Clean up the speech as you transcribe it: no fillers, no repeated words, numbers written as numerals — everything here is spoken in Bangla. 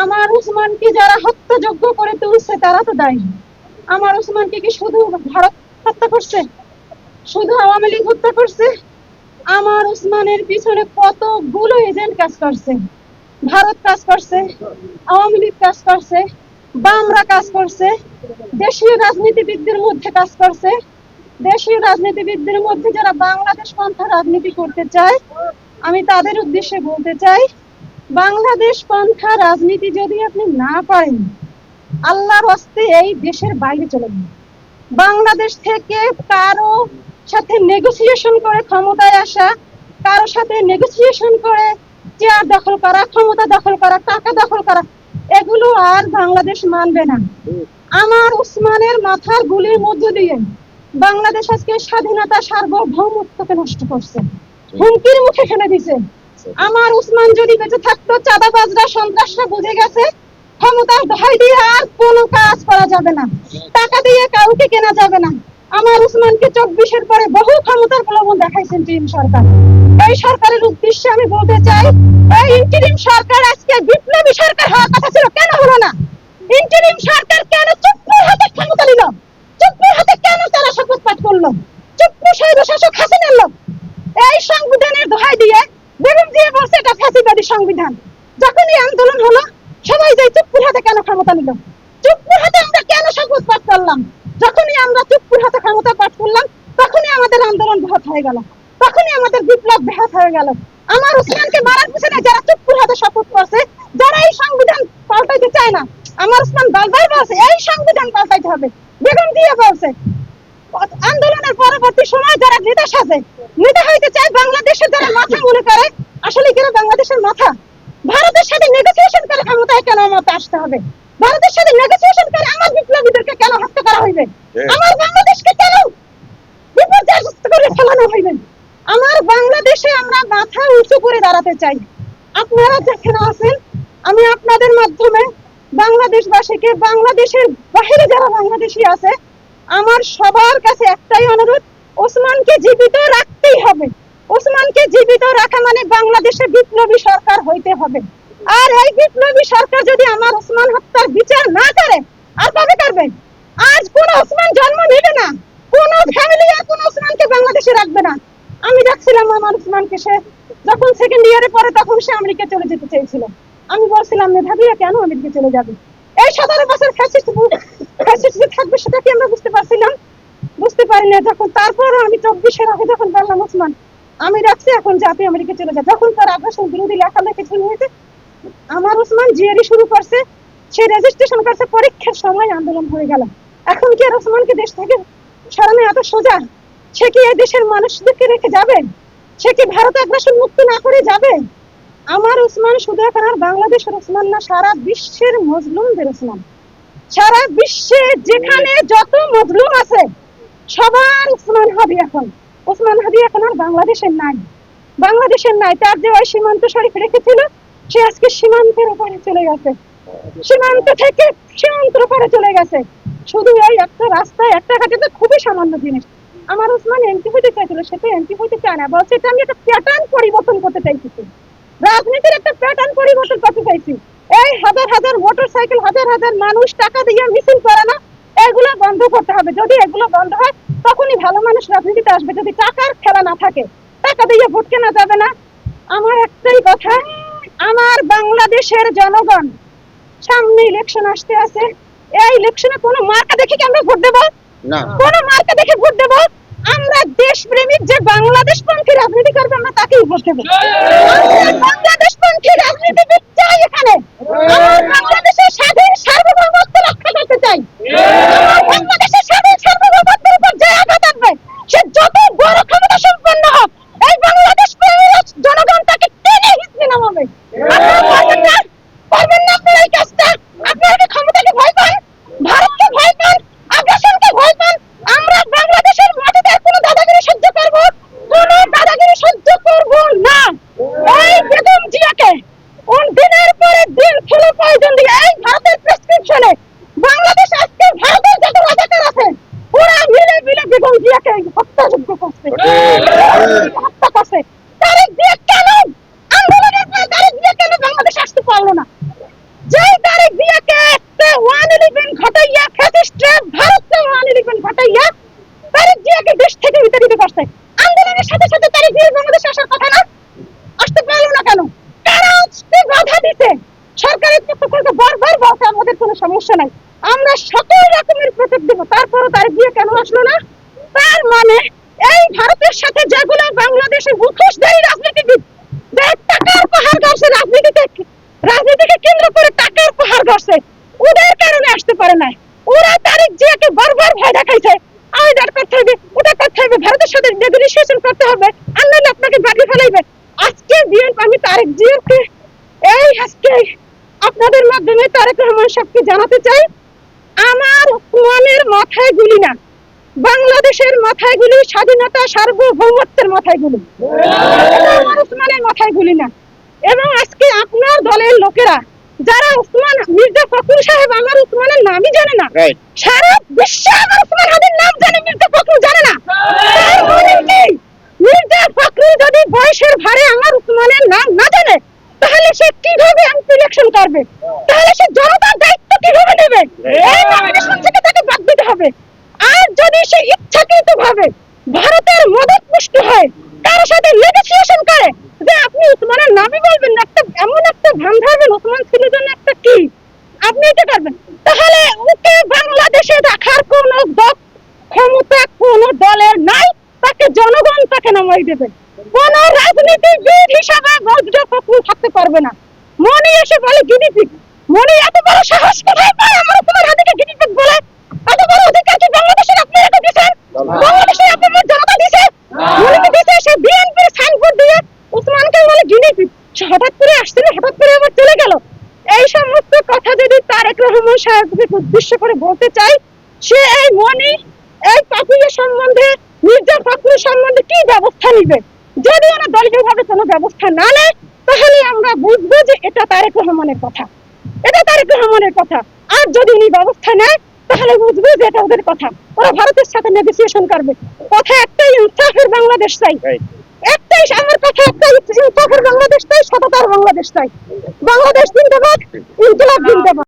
আমার উসমানকে যারা হত্যাযজ্ঞ করে তুলছে তারা তো দায়ী। আমার উসমানকে কি শুধু ভারত হত্যা করছে, শুধু আওয়ামী লীগ হত্যা করছে? আমার উসমানের পিছনে কতগুলো এজেন্ট কাজ করছে। ভারত কাজ করছে, আওয়ামী লীগ কাজ করছে, বামরা কাজ করছে, দেশীয় রাজনীতিবিদদের মধ্যে কাজ করছে। দেশীয় রাজনীতিবিদদের মধ্যে যারা বাংলাদেশ পন্থা রাজনীতি করতে চায়, আমি তাদের উদ্দেশ্যে বলতে চাই, বাংলাদেশ পন্থা রাজনীতি যদি আপনি না পারেন, আল্লাহর হস্তে এই দেশের বাইরে চলে যান। বাংলাদেশ থেকে কারো সাথে নেগোসিয়েশন করে ক্ষমতায় আসা, কারো সাথে নেগোসিয়েশন করে চেয়ার দখল করা, ক্ষমতা দখল করা, টাকা দখল করা, এগুলো আর বাংলাদেশ মানবে না। আমার উসমানের মাথার গুলির মধ্য দিয়ে বাংলাদেশ আজকে স্বাধীনতা সার্বভৌমত্বকে নষ্ট করছে, হুমকির মুখে ফেলে দিছে। আমার উসমান যদি বেঁচে থাকতো, চাঁদাবাজরা সন্ত্রাসরা বুঝে গেছে ক্ষমতার দোহাই দিয়ে আর কোনো কাজ করা যাবে না, টাকা দিয়ে কাউকে কেনা যাবে না। আমার উসমানকে 24-এর পরে বহু ক্ষমতার প্রলোভন দেখাইছেন ইন্টারিম সরকার। এই সরকারের উদ্দেশ্যে আমি বলতে চাই, এই ইন্টারিম সরকার আজকে বিপ্লবী সরকার হওয়ার কথা ছিল, কেন হলো না? ইন্টারিম সরকার কেন চুপ্পুর হাতে ক্ষমতা নিল? চুপ্পুর হাতে কেন তারা শপথ পাঠ করলো? চুপ্পু স্বৈরশাসক হাসিনার লোক। এই সংবিধানের দোহাই দিয়ে বেগম জিয়া বলছে এটা ফ্যাসিবাদী সংবিধান। যখনই আন্দোলন হলো, সবাই যাই চুপ্পুর হাতে কেন ক্ষমতা নিল? চুপ্পুর হাতে আমরা কেন শপথ পাঠ করলাম? যখনই আমরা চুপ্পুর হাতে ক্ষমতা পাঠ করলাম, তখনই আমাদের আন্দোলন ব্যাহত হয়ে গেল, তখনই আমাদের বিপ্লব ব্যাহত হয়ে গেল। আমার উসমানকে মারার পিছনে যারা চুপ্পুর হাতে শপথ করছে, যারা এই সংবিধান পাল্টাইতে চায় না, আমার উসমান বারবার বলছে এই সংবিধান পাল্টাইতে হবে। বেগম জিয়া বলছে, আন্দোলনের পরবর্তী সময় যারা নেতা সাজে, নেতা হইতে চায়, বাংলাদেশের যারা মাথা মনে করে, আসলে কি বাংলাদেশের মাথা? ভারতের সাথে নেগোসিয়েশন করে ক্ষমতায় কেন আমাকে আসতে হবে? ভারতের সাথে নেগোসিয়েশন করে আমার বিপ্লবীদেরকে কেন হত্যা করা হইবে? আমার বাংলাদেশকে কেন বিপর্যস্ত করে ফেলানো হইবে? আমার বাংলাদেশে আমরা মাথা উঁচু করে দাঁড়াতে চাই। আপনারা যেখানে আছেন, আমি আপনাদের মাধ্যমে বাংলাদেশবাসীকে, বাংলাদেশের বাহিরে যারা বাংলাদেশী আছে, আমার সবার কাছে একটাই অনুরোধ, ওসমানকে জীবিত রাখতেই হবে। ওসমানকে জীবিত রাখা মানে বাংলাদেশে বিপ্লবী সরকার হইতে হবে। আর এই বিপ্লবী সরকার যদি আমার ওসমান হত্যার বিচার না করে, আর কবে করবে? আজ কোন ওসমান জন্ম নেবে না, কোন ফ্যামিলি আর কোন ওসমানকে বাংলাদেশে রাখবে না। আমি দেখছিলাম আমার ওসমানকে, সে যখন সেকেন্ড ইয়ারে পড়ে তখন সে আমেরিকা চলে যেতে চেয়েছিল। আমি বলছিলাম, মেধাবীরা কেন আমেরিকা চলে যাবে? এই 17 বছর ফ্যাসিস্ট থাকবে, সেটা কি আমরা বুঝতে পারছিলাম? বুঝতে পারি না। যখন তারপর আমি 24-এর আগে যখন বললাম ওসমান আমি রাখছি, এখন যে আপনি আমেরিকা চলে যান, যখন তার আগ্রাসন বিরোধী লেখালেখি শুরু হয়েছে, আমার ওসমান জিয়ারি শুরু করছে, সে রেজিস্ট্রেশন করছে, পরীক্ষার সময় আন্দোলন হয়ে গেল। এখন কি আর ওসমানকে দেশ থেকে সরানো এত সোজা? সে কি এই দেশের মানুষদেরকে রেখে যাবে? সে কি ভারত আগ্রাসন মুক্ত না করে যাবে? আমার ওসমান শুধু এখন আর বাংলাদেশের ওসমান না, সারা বিশ্বের মজলুমদের ওসমান। সারা বিশ্বে যেখানে যত মজলুম আছে সবার ওসমান হাদি এখন। ওসমান হাদি এখন আর বাংলাদেশের নাই, বাংলাদেশের নাই। তার যে ওই সীমান্ত শরীফ রেখেছিল, সে আজকে সীমান্তের উপরে চলে গেছে, সীমান্ত থেকে সীমান্তের উপরে চলে গেছে। শুধু এই একটা রাস্তায় একটা ঘাটে তো খুবই সামান্য জিনিস। আমার ওসমান এমপি হইতে চাইছিল, সে তো এমপি হইতে চায় না, বলছে এটা আমি একটা প্যাটার্ন পরিবর্তন করতে চাইছি, রাজনীতির একটা প্যাটার্ন পরিবর্তন করতে চাইছি। এই হাজার হাজার মোটরসাইকেল, হাজার হাজার মানুষ টাকা দিয়ে মিছিল করে না, এগুলো বন্ধ করতে হবে। যদি এগুলো বন্ধ হয়, তখনই ভালো মানুষ রাজনীতিতে আসবে। যদি টাকার খেলা না থাকে, টাকা দিয়ে ভোট কেনা যাবে না। আমার একটাই কথা, আমার বাংলাদেশের জনগণ, সামনে ইলেকশন আসতে আছে, এই ইলেকশনে কোনো মার্কা দেখে কি আমরা ভোট দেবো? না, কোনো মার্কা দেখে ভোট দেবো? আমরা দেশপ্রেমিক যে বাংলাদেশ পন্থী রাজনীতি করবে, আমরা তাকেই ভোট দেবো। বাংলাদেশ পন্থী রাজনীতিবিদ চাই এখানে। আমার বাংলাদেশের স্বাধীন সার্বভৌমত্ব রক্ষা করতে চাই। আমার বাংলাদেশের স্বাধীন সার্বভৌমত্বের উপর যে আঘাত আসবে, সে যত বড় ক্ষমতা সম্পন্ন হোক, এই বাংলাদেশ প্রেমীর জনগণ তাকে টেনে হিঁচড়ে নামাবে। আপনারা পারবেন না, পারবেন না আপনারা এই কাজটা? আপনারা কি ক্ষমতাকে ভয় পান, ভারতকে ভয় পান, আগ্রাসনকে ভয় পান? আমরা বাংলাদেশের মাটিতে কোনো দাদাগিরি সহ্য করব, কোনো দাদাগিরি সহ্য করব না। এই বেগম জিয়াকে দিনের পরে দিন ফেলে প্রয়োজন দিয়ে এই সরকারের পক্ষ থেকে বারবার বলতে আমাদের কোনো সমস্যা নাই, আমরা সকল রকমের প্রোটেক্ট দেবো, তারপরও তার বিয়ে কেন আসলো না? তার মানে এই ভারতের সাথে যেগুলো বাংলাদেশের মুখোশধারী রাজনীতিবিদ, যারা টাকার পাহাড় গড়ছে রাজনীতিকে কেন্দ্র করে টাকার পাহাড় গড়ছে, ওদের কারণে আসতে পারে না। ওরা তারিক জিয়াকে বারবার ভয় দেখাইছে, আইডার করতে হবে, ওটা করতে হবে, ভারতের সাথে নেগোসিয়েশন করতে হবে, আর নাহলে আপনাকে বাকি ফেলাইবে। আজকে বিএনপি, আমি তারেক জিয়াকে আজকে আপনাদের মাধ্যমে তারেক রহমান সাহেবকে জানাতে চাই, আমার ওসমানের মাথায় গুলি না, বাংলাদেশের মাথায় গুলি, স্বাধীনতা সার্বভৌমত্বের মাথায় গুলি, আমার ওসমানের মাথায় গুলি না। এবং আজকে আপনার দলের লোকেরা যারা ওসমান মির্জা ফখরুল সাহেব আমার ওসমানের নামই জানে না, সারা বিশ্ব আমার ওসমান হাদির নাম জানে, মির্জা ফখরুল জানে না। তার মানে কি, মির্জা ফখরুল যদি বয়সের ভারে আমার ওসমানের নাম না জানে, তাহলে সে কিভাবে এমপি ইলেকশন করবে? তাহলে সে জনতার দায়িত্ব কিভাবে নেবে? এই নমিনেশন থেকে তাকে বাদ দিতে হবে। আর যদি সে ইচ্ছাকৃতভাবে ভারতের মদত পুষ্ট হয়, কারোর সাথে নেগোসিয়েশন করে যে আপনি ওসমানের নামই বলবেন না, একটা এমন একটা ভান ধরবেন ওসমান ছিল জন্য একটা কি আপনি এটা করবেন, তাহলে ওকে বাংলাদেশে রাখার কোনো ক্ষমতা কোনো দলের নাই, তাকে জনগণ তাকে নামাই দেবে। কোন রাজনীতিবিদ হিসাবে মির্জা ফখরুল থাকতে পারবে না। মনি এসে বলে গিনিপিগ, মনি এত বড় সাহস কোথায় পায় আমার ওসমান হাদিকে গিনিপিগ বলে? এত বড় অধিকার কি বাংলাদেশের আপনি রেখে দিয়েছেন? বাংলাদেশের আপনার জনতা দিয়েছে, মনিকে দিয়েছে, সে বিএনপির সাইনবোর্ড দিয়ে ওসমানকে বলে গিনিপিগ। সে হঠাৎ করে আসছিল, হঠাৎ করে আবার চলে গেল। এই সমস্ত কথা যদি তারেক রহমান সাহেবকে উদ্দেশ্য করে বলতে চাই, সে এই মনি এই পাপিয়া সম্বন্ধে, মির্জা ফখরুল সম্বন্ধে কি ব্যবস্থা নিবে? যদি ওরা দলীয়ভাবে কোনো ব্যবস্থা না নেয়, তাহলে আমরা বুঝবো যে এটা তারেক রহমানের কথা, এটা তারেক রহমানের কথা। আর যদি উনি ব্যবস্থা নেয়, তাহলে বুঝবো যে এটা ওদের কথা, ওরা ভারতের সাথে নেগোসিয়েশন করবে। কথা একটাই, ইনসাফের বাংলাদেশ চাই, একটাই আমার কথা, একটাই ইনসাফের বাংলাদেশ চাই, সততার বাংলাদেশ চাই। বাংলাদেশ জিন্দাবাদ, ইনকিলাব জিন্দাবাদ।